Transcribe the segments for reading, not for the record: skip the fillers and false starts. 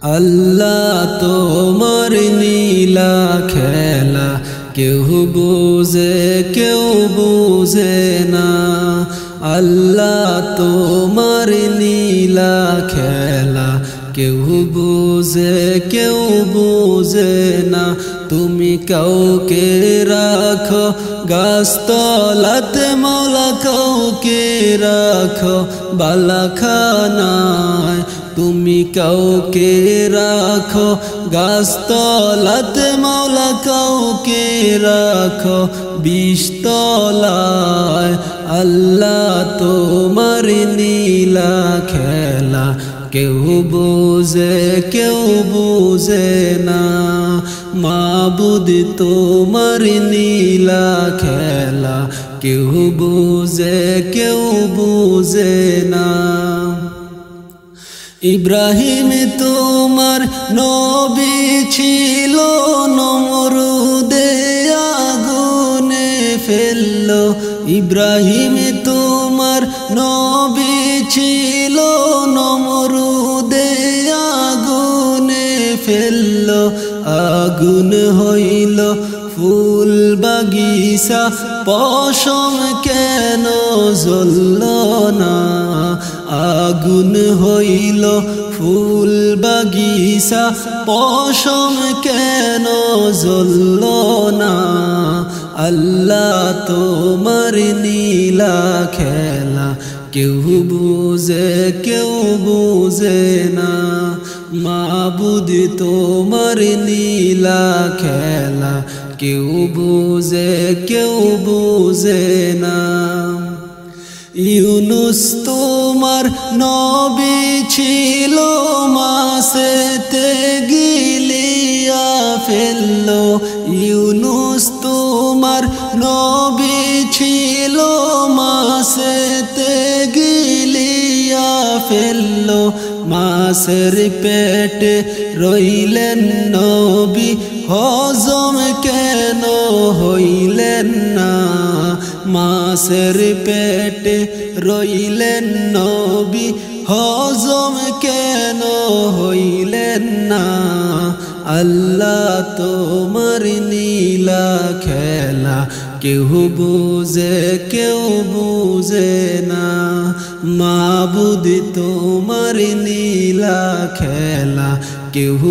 আল্লাহ তোমার নীলা খেলা কেউ বুঝে না। আল্লাহ তোমার নীলা খেলা কেউ বুঝে না। তুমি কাউকে রাখো গাছতলাতে মওলা, কাউকে রাখো বালাখানায়। তুমি কাউকে রাখো গাছতলাতে মওলা, কাউকে রাখো বিষতলায়। আল্লাহ তোমার নীলা খেলা কেউ বুঝে না। মাবুদ তোমার নীলা খেলা কেউ বুঝে না। ইব্রাহিম তোমার নবী ছিল, নমরুদে আগুনে ফেললো। ইব্রাহিম তোমার নবী ছিল, নমরুদে আগুনে ফেললো। আগুন হইল ফুল বাগিচা, পশম কেন জ্বলল না? আগুন হইল ফুল বাগিচা, পশম কেন জ্বলল না? আল্লাহ তোমার নীলা খেলা কেউ বুঝে না। মাবুদ তোমার নীলা খেলা কেউ বুঝে না। ইউনুস তোমার নবী ছিল, মাছেতে গিলিয়া ফেললো। ইউনুস তোমার নবী ছিল, মাছেতে গিলিয়া ফেললো। মাছের পেটে রইলেন নবী, হজম কেন হইলেন না? মাছের পেটে রইলেন নবী, হজম কেন হইলেন না? আল্লাহ তোমার নীলা খেলা কেউ বুঝে না। মাবুদ তোমার নীলা খেলা কেউ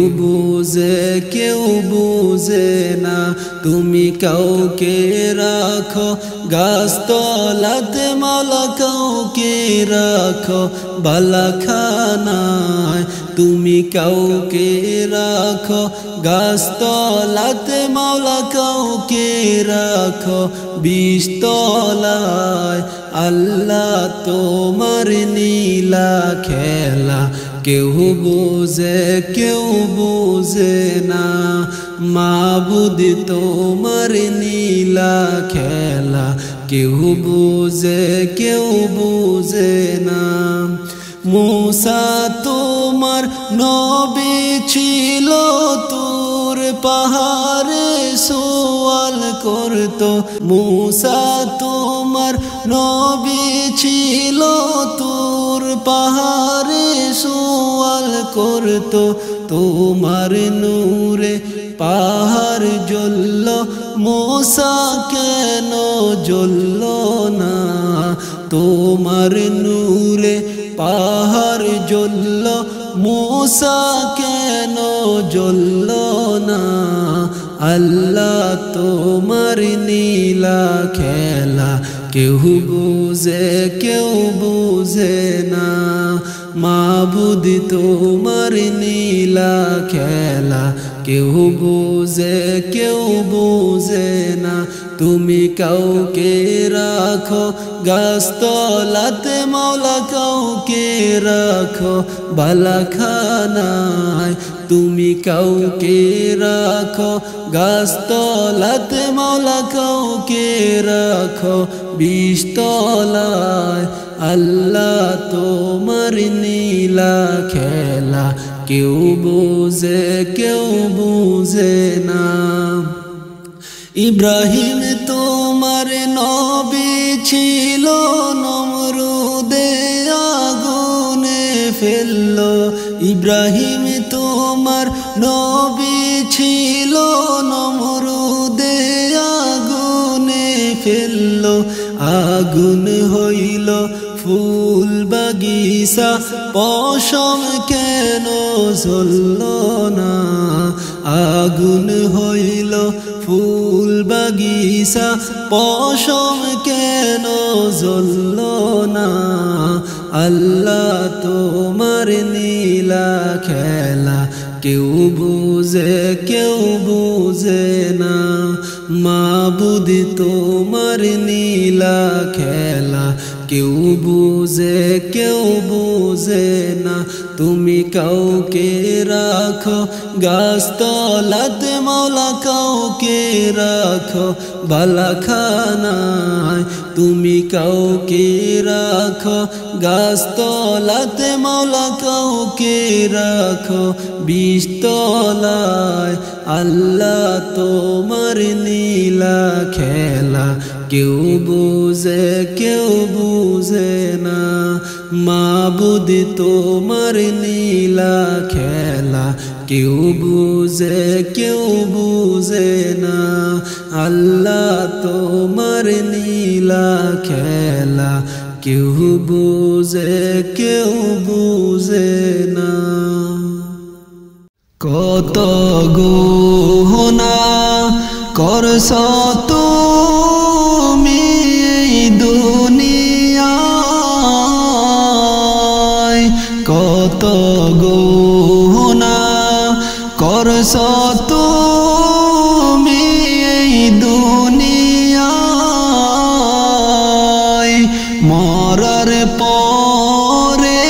বুঝে না। তুমি কাউকে রাখো গাছতলাতে মওলা, কাউকে রাখো বালাখানায়। তুমি কাউকে রাখো গাছতলাতে মওলা, কাউকে রাখো বিষতলায়। আল্লাহ তোমার নীলা খেলা কেউ বুঝে না। মাবুদ তোমার নীলা খেলা কেউ বুঝে না। মূসা তোমার নবী ছিল, তুর পাহাড়ে সওয়াল করতো। মূসা তোমার নবী ছিল, তুর পাহাড়ে সওয়াল করতো। তোমার নূরে পাহাড় জ্বলল, মূসা কেন জ্বলল না? তোমার নূরে পাহাড় জ্বলল, মূসা কেন জ্বলল না? আল্লাহ তোমার নীলা খেলা কেউ বুঝে না। মাবুদ তোমার নীলা খেলা কেউ বুঝে না। তুমি কাউকে রাখো গাছতলাতে মওলা, কাউকে রাখো বালাখানায়। তুমি কাউকে রাখো গাছতলাতে মওলা, কাউকে রাখো বিষতলায়। আল্লাহ তোমার নীলা খেলা কেউ বুঝে না। ইব্রাহিম তোমার নবী ছিল, নমরুদে আগুনে ফেললো। ইব্রাহিম তোমার নবী ছিল, নমরুদে আগুনে ফেললো, আগুন হইল ফুল বাগিচা, পশম কেন জ্বলল না? আগুন হইল ফুল বাগিচা, পশম কেন জ্বলল না? আল্লাহ তোমার নীলা খেলা কেউ বুঝে না। মাবুদ তোমার নীলা খেলা কেউ বুঝে না। তুমি কাউকে রাখো গাছতলাতে মওলা, কাউকে রাখো বালাখানায়। তুমি কাউকে রাখো গাছতলাতে মওলা, কাউকে রাখো বিষতলায়। আল্লাহ তোমার নীলা খেলা কেউ বুঝে না। মাবুদ তোমার নীলা খেলা কেউ বুঝে না। আল্লাহ তোমার নীলা খেলা কেউ বুঝে না। কত গুনাহ করছ তুমি এই দুনিয়ায়, কত গুনাহ করছ তুমি এই দুনিয়ায়। মরার পরে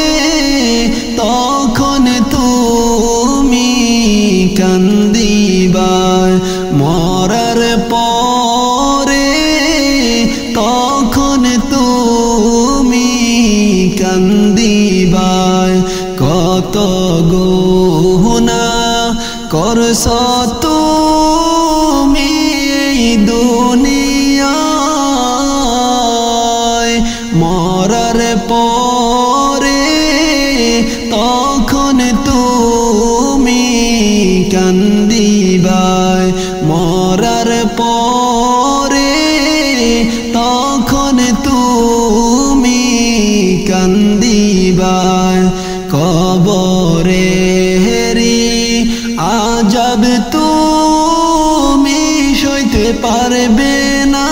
তখন তুমি কান্দিবা, মরার পরে তখন তুমি কান্দিবা। কত গুনাহ করছ তুমি এই দুনিয়ায়, মরার পরে তখন তুমি কান্দিবা। মরার পরে তখন তুমি কান্দিবা। কবরেরি আযাব তুমি সইতে পারবে না,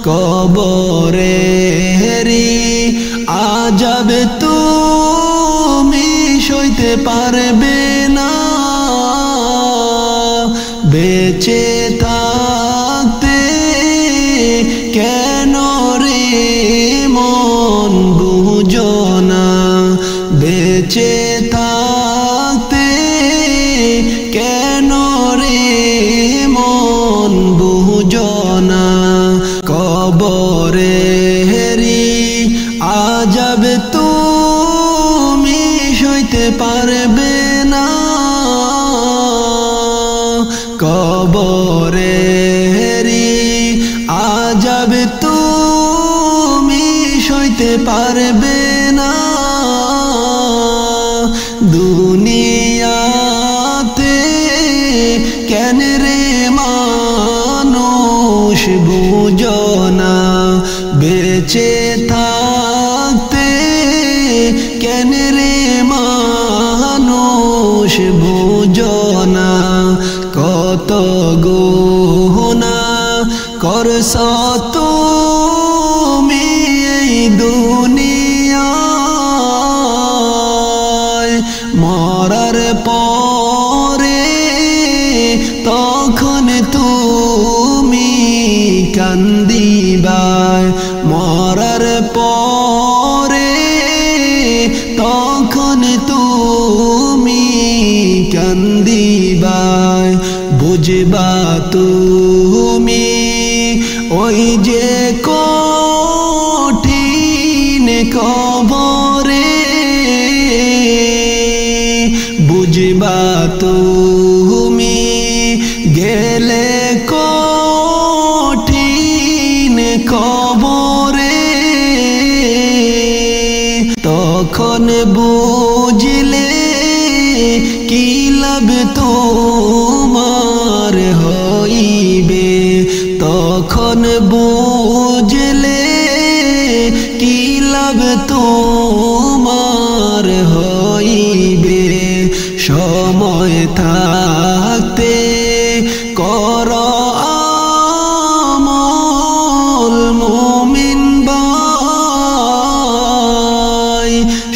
কবরেরি আযাব তুমি সইতে পারবে না। বেঁচে থাকতে কেন রে মন বুঝো না? বেঁচে থাকতে কেন রে মন বুঝো না? কবরেরি আযাব তুমি সইতে পারবে না, কবরেরি আযাব তুমি সইতে পারবে না। দুনিয়াতে কেন রে মানুষ বুঝো না? বেঁচে থাকতে কেন রে মানুষ বুঝো না? কত গুনাহ করছ তুমি এই দুনিয়ায়, মরার পরে তখন তুমি কান্দিবা। মরার পরে তখন তুমি কান্দিবা। বুঝবা তুমি ওই যে কঠিন কবরে, বুঝবা তুমি গেলে কঠিন কবরে। তখন বুঝলে কি লাভ তোমার হইবে, তখন বুঝলে কি লাভ তোমার হইবে। সময় থাকতে কর আমল মুমিন ভাই,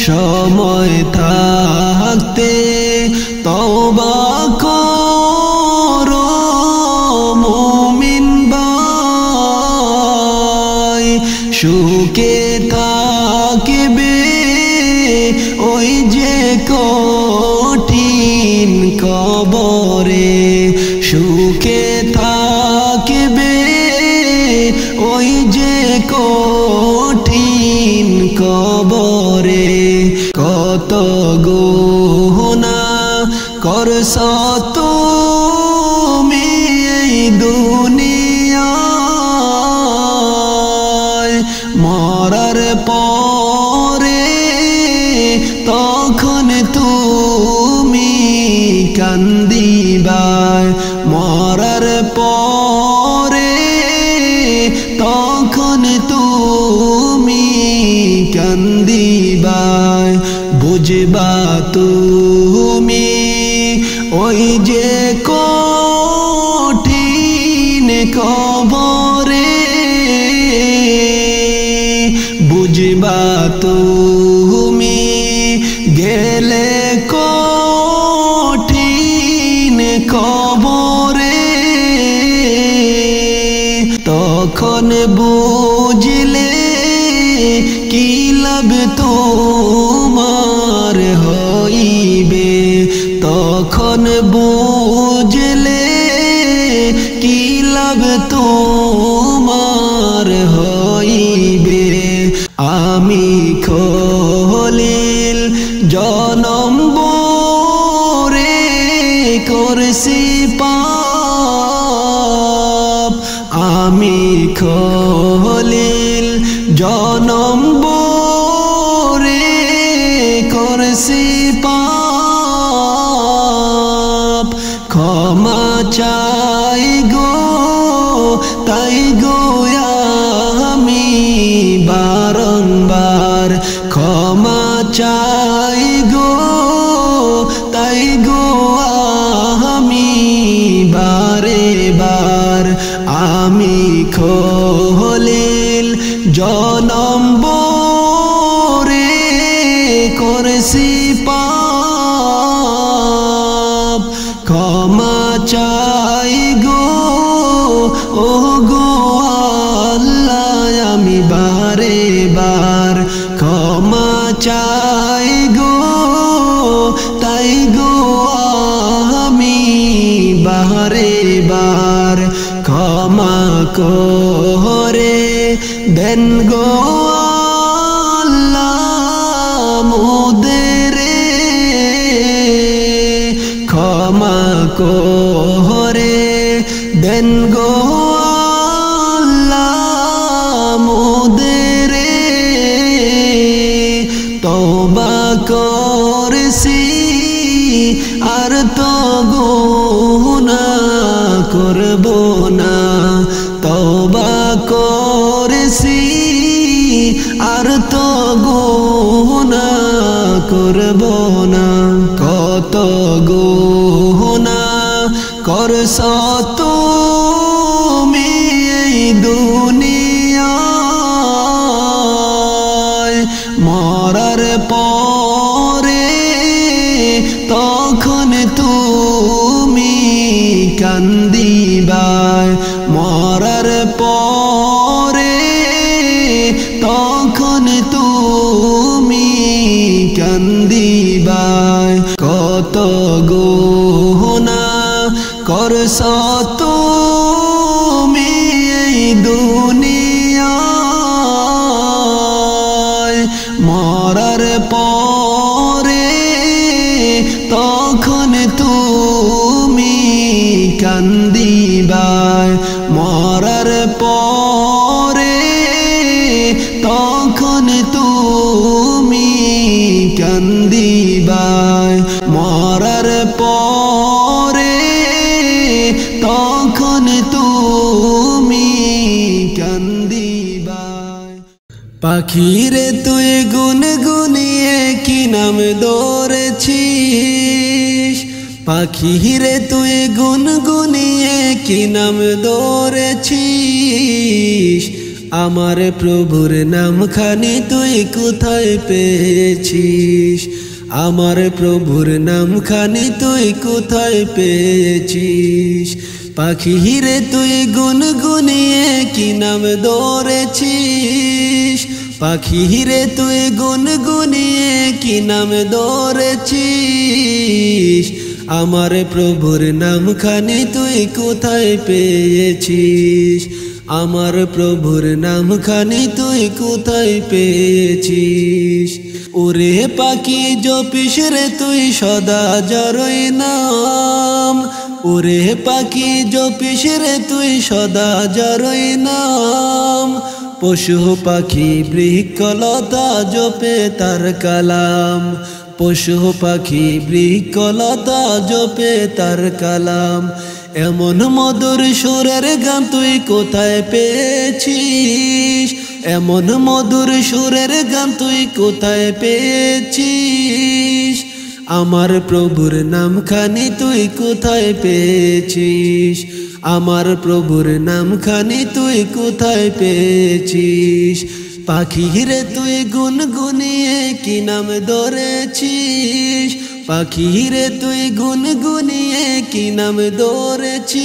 সময় থাকতে তওবা করো মুমিন ভাই। সুখে থাকবে ওই যে কঠিন কবরে, সুখে থাকবে ওই যে কঠিন কবরে। কত গুনাহ করছ তুমি এই দুনিয়ায়, মরার পরে তখন তুমি কান্দিবা, মরার পরে তখন তুমি কান্দিবা। বুঝবা তুমি ওই যে কঠিন কবরে, বুঝবা তুমি গেলে কঠিন কবরে, তখন বুঝলে কি লাভ তোমার হইবে, তখন বুঝলে কি লাভ তোমার হইবে। আমি খলিল জনম বরে করছি পাপ, আমি খলিল জনম বরে করছি পাপ। ক্ষমা চাই গো তাই গো আমি বারংবার, ক্ষমা চাই গো তাই গো আমি বারে বার। আমি খলিল জনম বরে করছি পাপ, ক্ষমা চাই গো ও গো আল্লাহ আমি বারে বার। ক্ষমা চাই গো তাই গো আমি বারে বার। ক্ষমা করে দেন গো আল্লাহ মোদেরে, ক্ষমা করে দেন গো আল্লাহ মোদেরে। তওবা করছি আর তো গুনাহ করব না, তওবা করছি আর তো গুনাহ করব না। কত গুনাহ করছ তুমি এই দুনিয়ায়, মরার পরে তখন তুমি কান্দিবা, মরার পরে তখন তুমি কান্দিবা। কত গুনাহ করছ তুমি এই দুনিয়ায়, মরার পরে তখন তুমি কান্দিবা, মরার পরে তখন তুমি কান্দিবা। ভাই মরার পরে তখন তুমি কান্দিবা। পাখিরে তুই গুনগুনিয়ে কি নাম ধরেছিস, পাখিরে তুই গুনগুনিয়ে কি নাম ধরেছিস, আমার প্রভুর নামখানি তুই কোথায় পেয়েছিস, আমার প্রভুর নামখানি তুই কোথায় পেয়েছিস। পাখিরে তুই গুনগুনিয়ে কি নাম ধরেছিস, পাখিরে তুই গুনগুনিয়ে কি নাম ধরেছিস, আমার প্রভুর নামখানি তুই কোথায় পেয়েছিস, আমার প্রভুর নামখানি তুই কোথায় পেয়েছিস। ওরে পাখি জপিস রে তুই সদা যারই নাম, ওরে পাখি জপিস রে তুই সদা যারই নাম, পশু পাখি বৃক্ষলতা জপে তার কালাম, পশু পাখি বৃক্ষলতা জপে তার কালাম। এমন মধুর সুরের গান তুই কোথায় পেয়েছিস, এমন মধুর সুরের গান তুই কোথায় পেয়েছিস, আমার প্রভুর নামখানি তুই কোথায় পেয়েছিস, আমার প্রভুর নামখানি তুই কোথায় পেয়েছিস। পাখিরে তুই গুনগুনিয়ে কি নাম ধরেছিস, পাখিরে তুই গুনগুনিয়ে কি নাম ধরেছিস,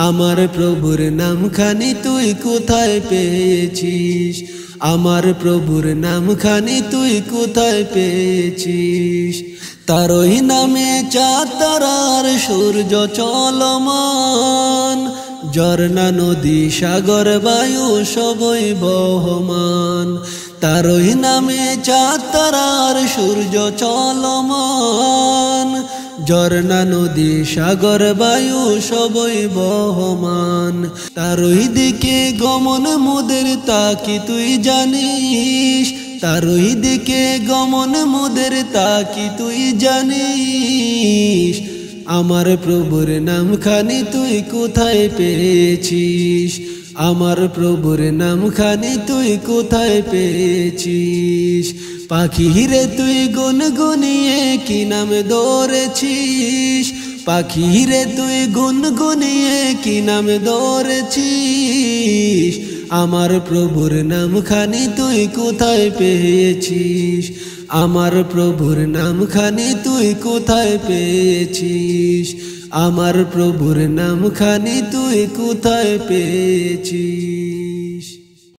আমার প্রভুর নামখানি তুই কোথায় পেয়েছিস, আমার প্রভুর নামখানি তুই কোথায় পেয়েছিস। তারই নামে চাঁদ তারার সূর্য চলমান, ঝর্ণা নদী সাগর বায়ু সবই বহমান, তারই নামে চাঁদ তারার সূর্য চলমান, ঝর্ণা নদী সাগর বায়ু সবই বহমান। তারই দিকে গমন মোদের তাকি তুই জানিস, তারই দিকে গমন মোদের তাকি তুই জানিস, আমার প্রভুর নামখানি তুই কোথায় পেয়েছিস, আমার প্রভুর নামখানি তুই কোথায় পেয়েছিস। পাখিরে তুই গুনগুনিয়ে কি নাম ধরেছিস, পাখিরে তুই গুনগুনিয়ে কি নাম ধরেছিস, আমার প্রভুর নামখানি তুই কোথায় পেয়েছিস, আমার প্রভুর নামখানি তুই কোথায় পেয়েছিস, আমার প্রভুর নামখানি তুই কোথায় পেয়েছিস।